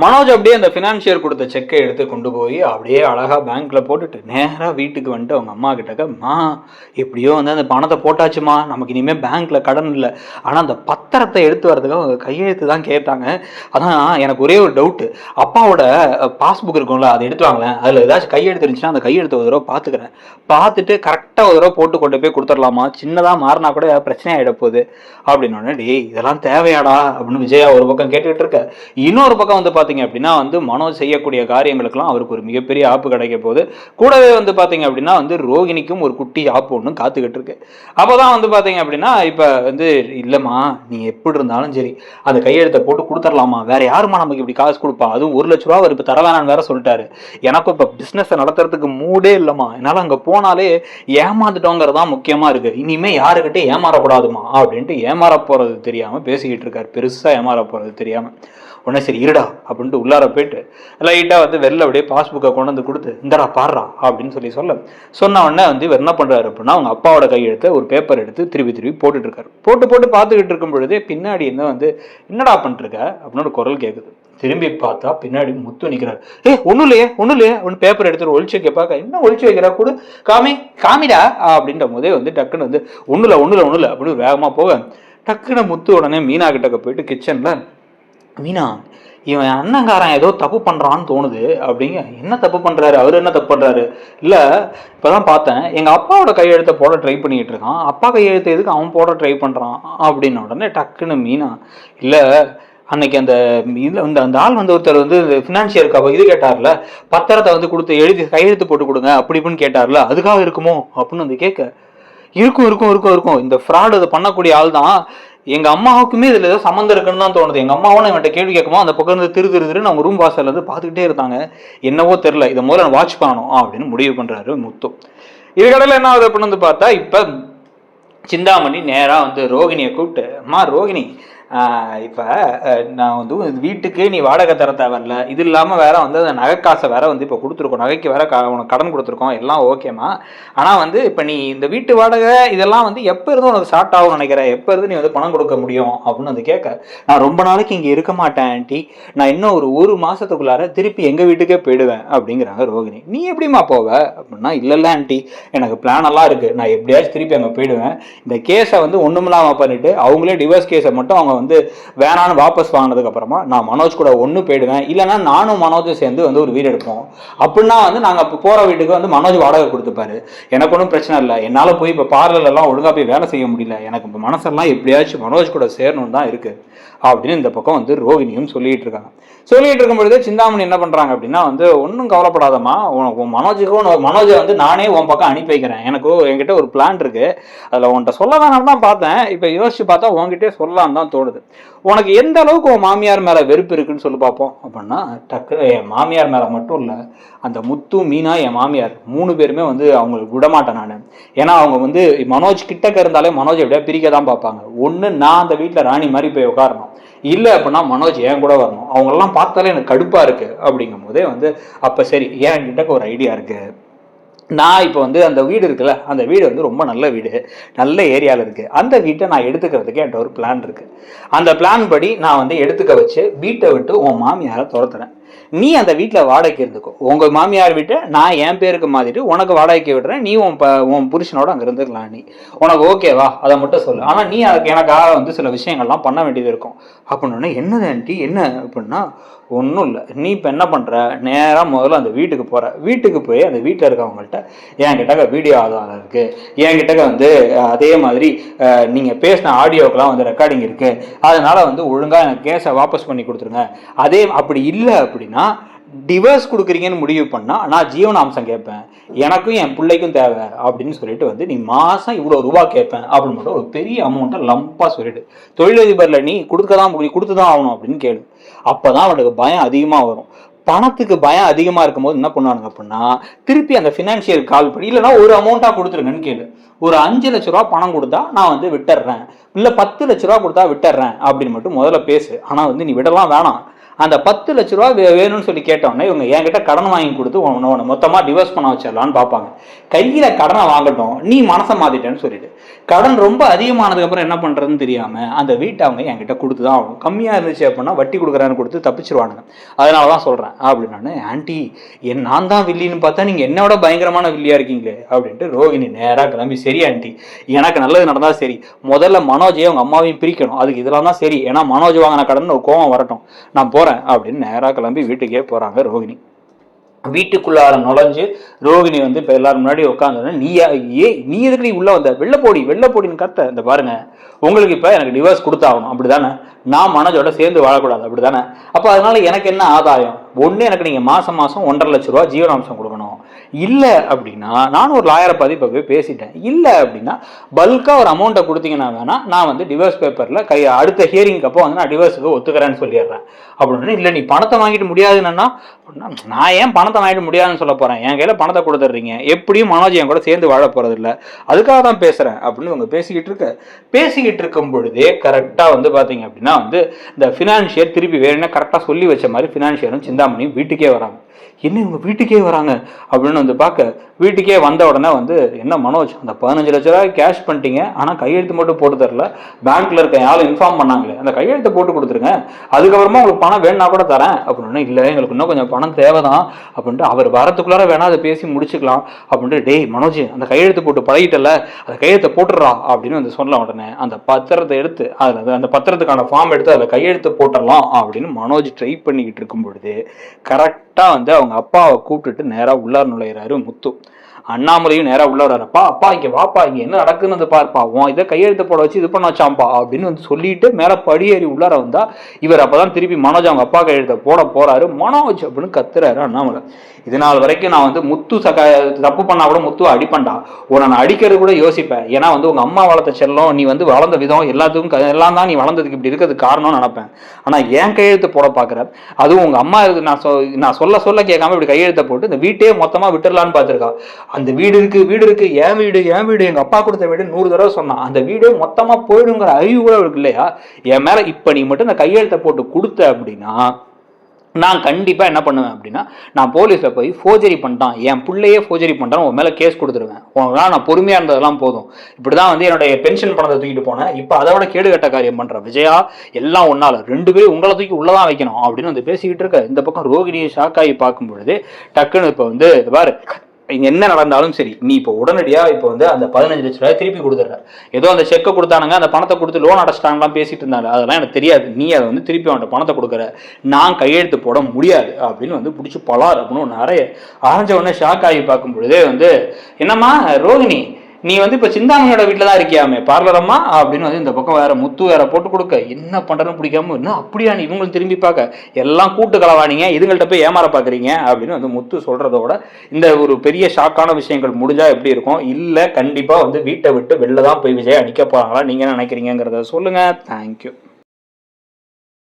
மனோஜ் அப்படியே அந்த ஃபினான்ஷியர் கொடுத்த செக்கை எடுத்து கொண்டு போய் அப்படியே அழகாக பேங்க்கில் போட்டுட்டு நேராக வீட்டுக்கு வந்துட்டு அவங்க அம்மா கிட்டக்கம்மா எப்படியோ வந்து அந்த பணத்தை போட்டாச்சுமா, நமக்கு இனிமேல் பேங்க்கில் கடன் இல்லை. ஆனால் அந்த பத்திரத்தை எடுத்து வரதுக்காக அவங்க கையெழுத்து தான் கேட்டாங்க. அதான் எனக்கு ஒரே ஒரு டவுட்டு, அப்பாவோட பாஸ்புக் இருக்கும்ல அதை எடுத்து வாங்களேன், அதில் ஏதாச்சும் கையெழுத்து இருந்துச்சுன்னா அந்த கையெழுத்து ஒரு தடவை பார்த்துக்கிறேன், பார்த்துட்டு கரெக்டாக ஒரு தடவை போட்டு கொண்டு போய் கொடுத்துடலாமா, சின்னதாக மாறினா கூட பிரச்சனை ஆகிட போகுது அப்படின்னு. டே இதெல்லாம் தேவையாடா அப்படின்னு விஜயா ஒரு பக்கம் கேட்டுக்கிட்டு இருக்க. இன்னொரு பக்கம் வந்து பார்த்தீங்க அப்படின்னா வந்து மனோஜ் செய்யக்கூடிய காரியங்களுக்கெல்லாம் அவருக்கு ஒரு மிகப்பெரிய ஆப்பு கிடைக்க போகுது. கூடவே வந்து பார்த்தீங்க அப்படின்னா வந்து ரோகிணிக்கும் ஒரு குட்டி ஆப்பு ஒன்று காத்துக்கிட்டு இருக்கு. அப்போதான் வந்து பார்த்தீங்க அப்படின்னா இப்போ வந்து இல்லைம்மா நீ எப்படி இருந்தாலும் சரி அந்த கையெழுத்தை போட்டு கொடுத்துடலாமா, வேற யாருமா நமக்கு இப்படி காசு கொடுப்பா, அதுவும் 1 லட்ச ரூபா அவர் இப்போ தரவேணான்னு வேற சொல்லிட்டாரு. எனக்கும் இப்போ பிஸ்னஸை நடத்துறதுக்கு மூடே இல்லைம்மா, என்னால் அங்கே போனாலே ஏமாந்துட்டோங்கிறதான் முக்கியமாக இருக்கு, இனிமே யாருக்கிட்டே ஏமாறக்கூடாதுமா அப்படின்ட்டு ஏமாற போறது தெரியாம பேசிக்கிட்டு இருக்காரு, பெருசா ஏமாற போறது தெரியாம. உடனே சரி இருடா அப்படின்ட்டு உள்ளார போயிட்டு லைட்டாக வந்து வெளில அப்படியே பாஸ்புக்கை கொண்டு வந்து கொடுத்து இந்தடா பாடுறா அப்படின்னு சொன்ன உடனே வந்து இவர் என்ன பண்ணுறாரு அப்படின்னா அவங்க அப்பாவோட கையெழுத்த ஒரு பேப்பர் எடுத்து திருப்பி போட்டுட்டு இருக்காரு. போட்டு பார்த்துக்கிட்டு இருக்கும் பொழுதே பின்னாடி என்ன வந்து என்னடா பண்ணிருக்க அப்படின்னு ஒரு குரல் கேட்குது. திரும்பி பார்த்தா பின்னாடி முத்து நிற்கிறாரு. ஒன்றும் இல்லையே அப்படின்னு பேப்பர் எடுத்துட்டு ஒழிச்சு கேட்பாக்க, என்ன ஒழிச்சு வைக்கிறா, கூட காமிடா அப்படின்ற போதே வந்து டக்குன்னு வந்து ஒன்றும் இல்லை அப்படின்னு வேகமாக போக டக்குன்னு முத்து உடனே மீனா கிட்டக்க போயிட்டு கிச்சனில், மீனா இவன் அண்ணங்காரன் ஏதோ தப்பு பண்ணுறான்னு தோணுது அப்படிங்க. என்ன தப்பு பண்ணுறாரு, அவர் என்ன தப்பு பண்ணுறாரு, இல்லை இப்போதான் பார்த்தேன் எங்கள் அப்பாவோட கையெழுத்தை போட ட்ரை பண்ணிக்கிட்டு இருக்கான், அப்பா கையெழுத்து எதுக்கு அவன் போட ட்ரை பண்ணுறான் அப்படின்ன உடனே டக்குன்னு மீனா, இல்லை அன்னைக்கு அந்த இதில் அந்த ஆள் வந்து ஒருத்தர் வந்து ஃபினான்ஷியருக்கு இது கேட்டார்ல, பத்திரத்தை வந்து கொடுத்து எழுதி கையெழுத்து போட்டு கொடுங்க அப்படி இப்படின்னு கேட்டார்ல, அதுக்காக இருக்குமோ அப்படின்னு வந்து கேட்க, இருக்கும் இந்த ஃப்ராட் அதை பண்ணக்கூடிய ஆள் தான், எங்க அம்மாவுக்குமே இதுல ஏதோ சம்மந்தம் இருக்குன்னு தான் தோணுது. எங்க அம்மாவும் இவன்ட்ட கேள்வி கேட்குமோ அந்த பக்கம் இருந்து திருன்னு அவங்க ரூம் வாசல்ல இருந்து பார்த்துக்கிட்டே இருந்தாங்க, என்னவோ தெரியல, இதை முதல்ல வாட்ச் பண்ணணும் அப்படின்னு முடிவு பண்றாரு முத்து. இதுக்கடையில் என்ன ஆகுது அப்படின்னு வந்து பார்த்தா இப்ப சிந்தாமணி நேரா வந்து ரோகிணியை கூப்பிட்டு, அம்மா ரோகிணி இப்போ நான் வந்து வீட்டுக்கு நீ வாடகை தர தேவையில்ல, இது இல்லாமல் வேற வந்து அந்த நகை காசை வேற வந்து இப்போ கொடுத்துருக்கோம், நகைக்கு வேற உனக்கு கடன் கொடுத்துருக்கோம், எல்லாம் ஓகேம்மா. ஆனால் வந்து இப்போ நீ இந்த வீட்டு வாடகை இதெல்லாம் வந்து எப்போ இருந்து உனக்கு ஸ்டார்ட் ஆகும்னு நினைக்கிறேன், எப்போ இருந்து நீ வந்து பணம் கொடுக்க முடியும் அப்படின்னு வந்து கேட்க, நான் ரொம்ப நாளைக்கு இங்கே இருக்க மாட்டேன் ஆண்டி, நான் இன்னும் ஒரு மாதத்துக்குள்ளார திருப்பி எங்கள் வீட்டுக்கே போயிடுவேன் அப்படிங்கிறாங்க ரோகிணி. நீ எப்படிமா போவ அப்படின்னா, இல்லை ஆண்டி எனக்கு பிளான் எல்லாம் இருக்குது, நான் எப்படியாச்சும் திருப்பி அங்கே போயிடுவேன், இந்த கேஸை வந்து ஒன்றுமில்லாமல் பண்ணிட்டு அவங்களே டிவோர்ஸ் கேஸை மட்டும் அவங்க வந்து வேணான்னு வாபஸ் வாங்கினதுக்கு அப்புறமா நான் மனோஜ் கூட ஒன்று போயிடுவேன், இல்லைன்னா நானும் மனோஜும் சேர்ந்து வந்து ஒரு வீடு எடுப்போம், அப்படின்னா வந்து நாங்கள் இப்போ போகிற வீட்டுக்கு வந்து மனோஜ் வாடகை கொடுத்துப்பாரு, எனக்கு ஒன்றும் பிரச்சனை இல்லை, என்னால் போய் இப்போ பார்லர்லாம் ஒழுங்காக போய் வேலை செய்ய முடியல, எனக்கு இப்போ மனசெல்லாம் எப்படியாச்சும் மனோஜ் கூட சேரணும்னு தான் இருக்குது அப்படின்னு இந்த பக்கம் வந்து ரோகிணியும் சொல்லிட்டு இருக்காங்க. சொல்லிட்டு இருக்கும் பொழுது சிந்தாமணி என்ன பண்றாங்க அப்படின்னா வந்து, ஒன்றும் கவலைப்படாதம்மா, மனோஜை வந்து நானே உன் பக்கம் அனுப்பி வைக்கிறேன், எனக்கு என்கிட்ட ஒரு பிளான் இருக்கு, அதில் உன்கிட்ட சொல்ல வேணாம் தான் பார்த்தேன், இப்போ யோசிச்சு பார்த்தா உன்கிட்டே சொல்லலான்னு தான் தோணுது, உனக்கு எந்த அளவுக்கு உன் மாமியார் மேலே வெறுப்பு இருக்குன்னு சொல்லி பார்ப்போம் அப்படின்னா, டக்கு என் மாமியார் மேலே மட்டும் இல்லை, அந்த முத்து மீனா என் மாமியார் 3 பேருமே வந்து அவங்களுக்கு விடமாட்டேன் நான், ஏன்னா அவங்க வந்து மனோஜ் கிட்டக்க இருந்தாலே மனோஜ் எப்படியா பிரிக்க தான் பார்ப்பாங்க, ஒன்று நான் அந்த வீட்டில் ராணி மாதிரி போய் உட்காரணும், இல்லை அப்படின்னா மனோஜ் ஏன் கூட வரணும், அவங்களெல்லாம் பார்த்தாலே எனக்கு கடுப்பாக இருக்குது அப்படிங்கும் போதே வந்து அப்போ சரி என்கிட்ட ஒரு ஐடியா இருக்குது, நான் இப்போ வந்து அந்த வீடு இருக்குல்ல, அந்த வீடு வந்து ரொம்ப நல்ல வீடு, நல்ல ஏரியாவில் இருக்குது, அந்த வீட்டை நான் எடுத்துக்கிறதுக்கு என்கிட்ட ஒரு பிளான் இருக்குது, அந்த பிளான் படி நான் வந்து எடுத்துக்க வச்சு வீட்டை விட்டு உன் மாமியாரை துரத்துறேன், நீ அந்த வீட்டில் வாடகைக்கு இருந்துக்கோ, உங்கள் மாமியார் வீட்டை நான் என் பேருக்கு மாதிரிட்டு உனக்கு வாடகைக்கு விடுறேன், நீ உன் புருஷனோட அங்கே இருந்துக்கலாம், நீ உனக்கு ஓகேவா அதை மட்டும் சொல்லு, ஆனால் நீ அதுக்கு எனக்காக வந்து சில விஷயங்கள்லாம் பண்ண வேண்டியது இருக்கும் அப்படின்னு. என்னது ஆண்டி என்ன அப்படின்னா, ஒன்றும் இல்லை, நீ இப்போ என்ன பண்ணுற, நேராக முதல்ல அந்த வீட்டுக்கு போகிற, வீட்டுக்கு போய் அந்த வீட்டில் இருக்கவங்கள்ட்ட என்கிட்ட வீடியோ ஆதாரம் இருக்குது, என்கிட்ட வந்து அதே மாதிரி நீங்கள் பேசின ஆடியோக்கெலாம் வந்து ரெக்கார்டிங் இருக்குது, அதனால் வந்து ஒழுங்காக எனக்கு கேஸை வாபஸ் பண்ணி கொடுத்துருங்க, அதே அப்படி இல்லை அப்படின்னா டிவோர்ஸ் கொடுக்குறீங்கன்னு முடிவு பண்ணால் நான் ஜீவனாம்சம் கேட்பேன், எனக்கும் என் பிள்ளைக்கும் தேவை அப்படின்னு சொல்லிட்டு வந்து நீ மாதம் இவ்வளோ ரூபா கேட்பேன் அப்படின்னு மட்டும் ஒரு பெரிய அமௌண்ட்டை லம்பாக சொல்லிட்டு, தொழிலதிபரில் நீ கொடுத்து தான் ஆகணும் அப்படின்னு கேளு, அப்போ தான் அவனுக்கு பயம் அதிகமாக வரும், பணத்துக்கு பயம் அதிகமா இருக்கும்போது என்ன பண்ணுவானுங்க அப்படின்னா, திருப்பி அந்த ஃபினான்ஷியல் கால் பண்ணி, இல்லைன்னா ஒரு அமௌண்ட்டா கொடுத்துருங்கன்னு கேளு. ஒரு 5 லட்ச ரூபா பணம் கொடுத்தா நான் வந்து விட்டுறேன், இல்ல 10 லட்ச ரூபா கொடுத்தா விட்டுறேன் அப்படின்னு மட்டும் முதல்ல பேசு. ஆனா வந்து நீ விடலாம் வேணாம். அந்த 10 லட்ச ரூபா வேணும்னு சொல்லி கேட்டோன்னே இவங்க என்கிட்ட கடன் வாங்கி கொடுத்து உன்னை மொத்தமா டிவோர்ஸ் பண்ண வச்சிடலான்னு பார்ப்பாங்க. கையில கடனை வாங்கட்டும், நீ மனசை மாத்திட்டேன்னு சொல்லிட்டு கடன் ரொம்ப அதிகமானதுக்கு அப்புறம் என்ன பண்றதுன்னு தெரியாம அந்த வீட்டை அவங்க என்கிட்ட கொடுத்துதான் ஆகணும். கம்மியா இருந்துச்சு அப்படின்னா வட்டி கொடுக்குறான்னு கொடுத்து தப்பிச்சிருவானுங்க. அதனாலதான் சொல்றேன் அப்படின்னு. ஆன்டி நான் தான் வில்லின்னு பார்த்தா நீங்க என்னோட பயங்கரமான வில்லியா இருக்கீங்களே அப்படின்ட்டு ரோகிணி நேரா கிளம்பி, சரி ஆன்டி எனக்கு நல்லது நடந்தா சரி, முதல்ல மனோஜையும் அவங்க அம்மாவையும் பிரிக்கணும், அதுக்கு இதெல்லாம் தான் சரி, ஏன்னா மனோஜ் வாங்கின கடன் ஒரு கோவம் வரட்டும், நான் போறேன் அப்படின்னு நேரா கிளம்பி வீட்டுக்கே போறாங்க ரோகிணி. வீட்டுக்குள்ளார நுழைஞ்சு ரோகிணி வந்து இப்போ எல்லாரும் முன்னாடி உட்காந்து, நீ எதுக்கு நீ உள்ள வந்த, வெளில போடின்னு கத்த. இந்த பாருங்க, உங்களுக்கு இப்போ எனக்கு டிவோர்ஸ் கொடுத்தாகணும் அப்படிதானே, நான் மனோஜோட சேர்ந்து வாழக்கூடாது அப்படிதானே, அப்போ அதனால எனக்கு என்ன ஆதாயம்? ஒன்று எனக்கு நீங்கள் மாதம் 1.5 லட்ச ரூபா ஜீவனாம்சம் கொடுக்கணும், இல்லை அப்படின்னா நானும் ஒரு லாயரை பதிப்பை போய் பேசிட்டேன், இல்லை அப்படின்னா பல்காக ஒரு அமௌண்ட்டை கொடுத்தீங்கன்னா வேணா நான் வந்து டிவோர்ஸ் பேப்பரில் அடுத்த ஹியரிங்க்கு அப்போ வந்து நான் டிவோர்ஸுக்கு ஒத்துக்கிறேன்னு சொல்லிடுறேன் அப்படின்னு. இல்லை நீ பணத்தை வாங்கிட்டு முடியாதுன்னா, நான் ஏன் பணத்தை வாங்கிட்டு முடியாதுன்னு சொல்ல போகிறேன், என் கையில் பணத்தை கொடுத்துட்றீங்க, எப்படியும் மனோஜ் என் கூட சேர்ந்து வாழ போகிறது இல்லை, அதுக்காக தான் பேசுகிறேன் அப்படின்னு இவங்க பேசிக்கிட்டு இருக்கும் பொழுதே கரெக்டாக வந்து பார்த்தீங்க அப்படின்னா வந்து இந்த ஃபினான்ஷியர் திருப்பி வேற என்ன கரெக்டாக சொல்லி வச்ச மாதிரி ஃபினான்ஷியரும் சிந்தாமணியும் வீட்டுக்கே வராங்க. என்ன இவங்க வீட்டுக்கே வராங்க அப்படின்னு வந்து பார்க்க, வீட்டுக்கே வந்த உடனே வந்து, என்ன மனோஜ் அந்த 15 லட்ச ரூபாய் கேஷ் பண்ணிட்டீங்க, ஆனால் கையெழுத்து மட்டும் போட்டு தரல, பேங்க்ல இருக்க யாரும் இன்ஃபார்ம் பண்ணாங்களே, அந்த கையெழுத்தை போட்டு கொடுத்துருங்க, அதுக்கப்புறமா உங்களுக்கு பணம் வேணா கூட தரேன் அப்படின்னு. இல்லை எங்களுக்கு இன்னும் கொஞ்சம் பணம் தேவைதான் அப்படின்ட்டு, அவர் வரத்துக்குள்ளார வேணா அதை பேசி முடிச்சுக்கலாம் அப்படின்ட்டு, டேய் மனோஜ் அந்த கையெழுத்து போட்டு பழகிட்டல, அந்த கையெழுத்தை போட்டுடுறா அப்படின்னு வந்து சொல்ல உடனே அந்த பத்திரத்தை எடுத்து அதில் அந்த பத்திரத்துக்கான ஃபார்ம் எடுத்து அதில் கையெழுத்து போட்டுடலாம் அப்படின்னு மனோஜ் ட்ரை பண்ணிக்கிட்டு இருக்கும் பொழுது கரெக்டாக வந்து அவங்க அப்பாவை கூப்பிட்டுட்டு நேராக உள்ளார் நுழையிறாரு முத்து. அண்ணாமலையும் நேராக உள்ள வர்றாருப்பா, அப்பா இங்கே வாப்பா, இங்கே என்ன நடக்குன்னு பார்ப்பா, இதை கையெழுத்து போட வச்சு இது பண்ண வச்சாம்பா அப்படின்னு வந்து சொல்லிட்டு மேலே படியேறி உள்ளார வந்தா இவர் அப்பதான் திருப்பி மனோஜ் அவங்க அப்பா கையெழுத்த போட போறாரு. மனோஜ் அப்படின்னு கத்துறாரு அண்ணாமலை. இதனால் வரைக்கும் நான் வந்து முத்து தப்பு பண்ணா கூட முத்து அடிப்பண்டா, உன்னை நான் அடிக்கிறது கூட யோசிப்பேன், ஏன்னா வந்து உங்க அம்மா வளர்த்த செல்லம், நீ வந்து வளர்ந்த விதம் எல்லாத்துக்கும் எல்லாம் தான் நீ வளர்ந்ததுக்கு இப்படி இருக்கிறது காரணம்னு நினைப்பேன். ஆனா என் கையெழுத்து போட பாக்குற, அதுவும் உங்க அம்மா நான் சொல்ல கேட்காம இப்படி கையெழுத்த போட்டு இந்த வீட்டையே மொத்தமா விட்டுடலான்னு பார்த்திருக்கா. அந்த வீடு இருக்கு என் வீடு எங்க அப்பா கொடுத்த வீடு 100 தடவை சொன்னான், அந்த வீடே மொத்தமா போயிடுங்கிற அறிவு கூட அவருக்கு இல்லையா? என் மேல இப்ப நீ மட்டும் இந்த கையெழுத்தை போட்டு கொடுத்த அப்படின்னா நான் கண்டிப்பா என்ன பண்ணுவேன் அப்படின்னா, நான் போலீஸ்ல போய் ஃபோர்ஜரி பண்ணிட்டான், என் பிள்ளையே ஃபோர்ஜரி பண்ணிட்டான், உன் மேல கேஸ் கொடுத்துருவேன், உனக்கு நான் பொறுமையா இருந்ததெல்லாம் போதும், இப்படிதான் வந்து என்னுடைய பென்ஷன் பணத்தை தூக்கிட்டு போனேன், இப்ப அதை விட கேடுகட்ட காரியம் பண்ற விஜயா, எல்லாம் ஒன்னால 2 பேரும் உங்களை தூக்கி உள்ளதான் வைக்கணும் அப்படின்னு வந்து பேசிக்கிட்டு இருக்க. இந்த பக்கம் ரோகிணியை ஷாக் ஆகி பார்க்கும் பொழுது டக்குன்னு இப்ப வந்து பாரு, இங்க என்ன நடந்தாலும் சரி, நீ இப்போ உடனடியா இப்போ வந்து அந்த 15 லட்ச ரூபாய் திருப்பி கொடுத்துட்ற, ஏதோ அந்த செக்கை கொடுத்தானுங்க, அந்த பணத்தை கொடுத்து லோன் அடைச்சிட்டாங்கலாம் பேசிட்டு இருந்தாங்க, அதெல்லாம் எனக்கு தெரியாது, நீ அதை வந்து திருப்பி அவன்கிட்ட பணத்தை கொடுக்குற, நான் கையெழுத்து போட முடியாது அப்படின்னு வந்து பிடிச்சி பலார் அப்படின்னு ஒன்று அரைஞ்ச உடனே ஷாக் ஆகி பார்க்கும் பொழுதே வந்து, என்னம்மா ரோகிணி நீ வந்து இப்ப சிந்தாமணியோட வீட்டுல தான் இருக்கியாமே பார்லரம்மா அப்படின்னு வந்து இந்த பக்கம் வேற முத்து வேற போட்டு கொடுக்க, என்ன பண்றதுன்னு பிடிக்காம, இன்னும் அப்படியா நீ இவங்களும் திரும்பி பார்க்க, எல்லாம் கூட்டு கலவானீங்க, இதுங்கள்ட்ட போய் ஏமாற பாக்குறீங்க அப்படின்னு வந்து முத்து சொல்றதோட இந்த ஒரு பெரிய ஷாக்கான விஷயங்கள் முடிஞ்சா எப்படி இருக்கும்? இல்ல கண்டிப்பா வந்து வீட்டை விட்டு வெளில தான் போய் விஜய் அடிக்க போறாங்களா, நீங்க என்ன நினைக்கிறீங்கிறத சொல்லுங்க. தேங்க்யூ.